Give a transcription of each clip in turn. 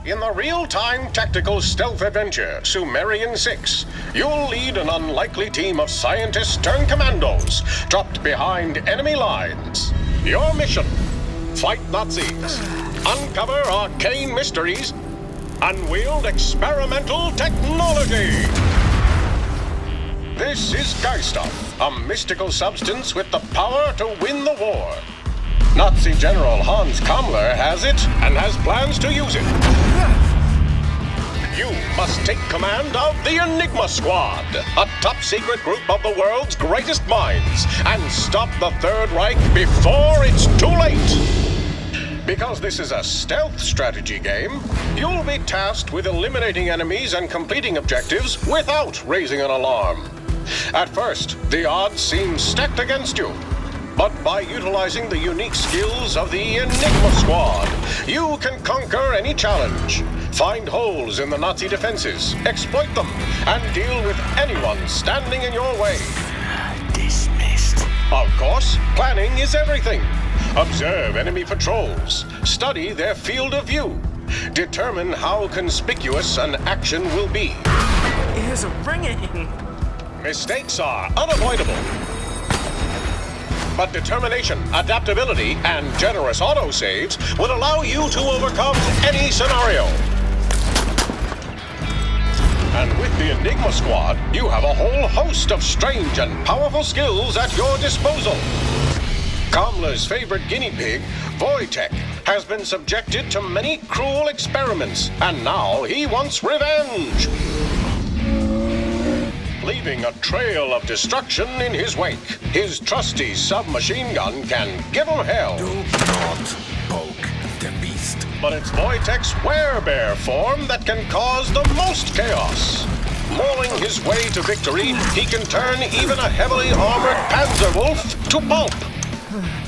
In the real-time tactical stealth adventure, Sumerian 6, you'll lead an unlikely team of scientists turned commandos dropped behind enemy lines. Your mission: fight Nazis, uncover arcane mysteries, and wield experimental technology. This is GeForce, a mystical substance with the power to win the war. Nazi General Hans Kammler has it and has plans to use it. You must take command of the Enigma Squad, a top-secret group of the world's greatest minds, and stop the Third Reich before it's too late. Because this is a stealth strategy game, you'll be tasked with eliminating enemies and completing objectives without raising an alarm. At first, the odds seem stacked against you. But by utilizing the unique skills of the Enigma Squad, you can conquer any challenge, find holes in the Nazi defenses, exploit them, and deal with anyone standing in your way. Dismissed. Of course, planning is everything. Observe enemy patrols, study their field of view, determine how conspicuous an action will be. Ears are ringing. Mistakes are unavoidable. But determination, adaptability, and generous autosaves will allow you to overcome any scenario. And with the Enigma Squad, you have a whole host of strange and powerful skills at your disposal. Kammler's favorite guinea pig, Wojtek, has been subjected to many cruel experiments, and now he wants revenge. Leaving a trail of destruction in his wake, his trusty submachine gun can give him hell. Do not poke the beast. But it's Wojtek's werebear form that can cause the most chaos. Mauling his way to victory, he can turn even a heavily armored panzer wolf to pulp.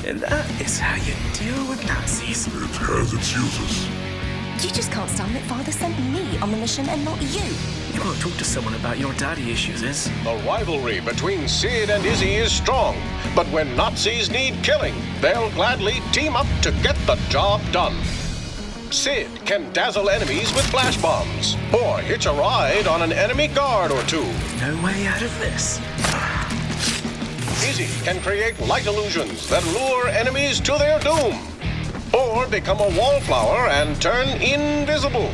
And that is how you deal with Nazis. It has its uses. You just can't stand that Father sent me on the mission and not you. You want to talk to someone about your daddy issues, is? The rivalry between Sid and Izzy is strong, but when Nazis need killing, they'll gladly team up to get the job done. Sid can dazzle enemies with flash bombs, or hitch a ride on an enemy guard or two. No way out of this. Izzy can create light illusions that lure enemies to their doom, or become a wallflower and turn invisible.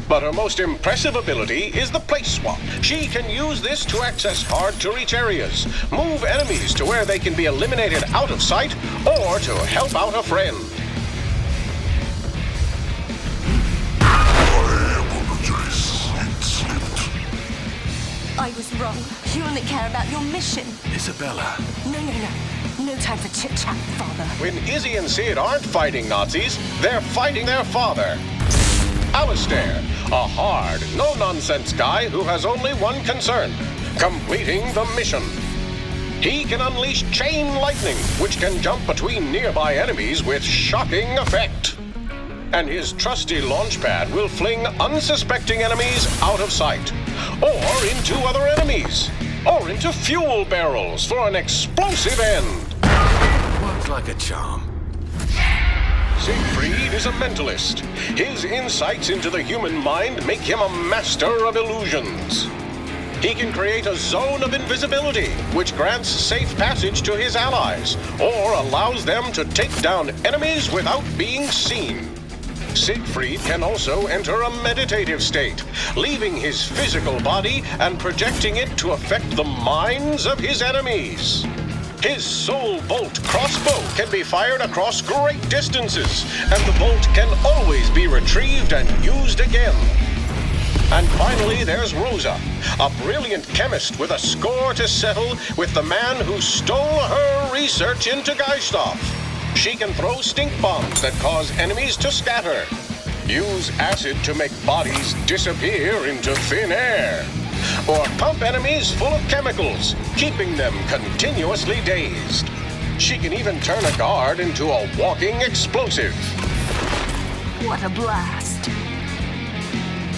But her most impressive ability is the place swap. She can use this to access hard-to-reach areas, move enemies to where they can be eliminated out of sight, or to help out a friend. I apologize. It slipped. I was wrong. You only care about your mission. Isabella. No. No time for chit-chat, Father. When Izzy and Sid aren't fighting Nazis, they're fighting their father. Alistair, a hard, no-nonsense guy who has only one concern: completing the mission. He can unleash chain lightning, which can jump between nearby enemies with shocking effect. And his trusty launch pad will fling unsuspecting enemies out of sight, or into other enemies, or into fuel barrels for an explosive end. Works like a charm. Siegfried is a mentalist. His insights into the human mind make him a master of illusions. He can create a zone of invisibility, which grants safe passage to his allies, or allows them to take down enemies without being seen. Siegfried can also enter a meditative state, leaving his physical body and projecting it to affect the minds of his enemies. His soul bolt crossbow can be fired across great distances, and the bolt can always be retrieved and used again. And finally, there's Rosa, a brilliant chemist with a score to settle with the man who stole her research into GeForce. She can throw stink bombs that cause enemies to scatter, use acid to make bodies disappear into thin air, or pump enemies full of chemicals, keeping them continuously dazed. She can even turn a guard into a walking explosive. What a blast.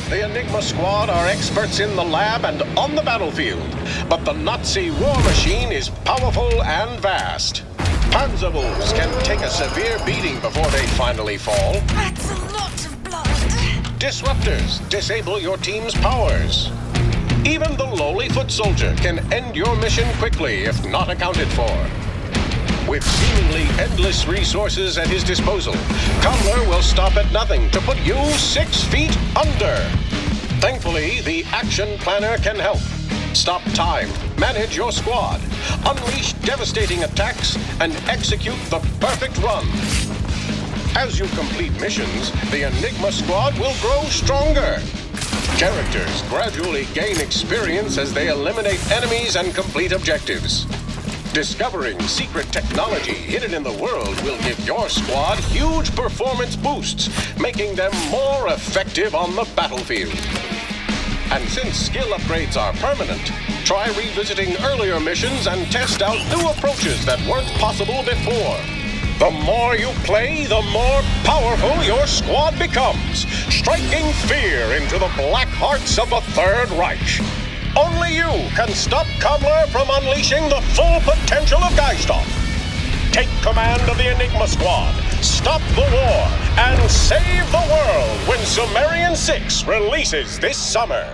The Enigma Squad are experts in the lab and on the battlefield, but the Nazi war machine is powerful and vast. Panzer wolves can take a severe beating before they finally fall. That's a lot of blood. disruptors disable your team's powers. Even the lowly foot soldier can end your mission quickly if not accounted for. With seemingly endless resources at his disposal, Cobbler will stop at nothing to put you 6 feet under. Thankfully, the Action Planner can help. Stop time, manage your squad, unleash devastating attacks, and execute the perfect run. As you complete missions, the Enigma squad will grow stronger. Characters gradually gain experience as they eliminate enemies and complete objectives. Discovering secret technology hidden in the world will give your squad huge performance boosts, making them more effective on the battlefield. And since skill upgrades are permanent, try revisiting earlier missions and test out new approaches that weren't possible before. The more you play, the more powerful your squad becomes, striking fear into the black hearts of the Third Reich. Only you can stop Cobbler from unleashing the full potential of Geisthoff. Take command of the Enigma Squad, stop the war, and save the world when Sumerian 6 releases this summer.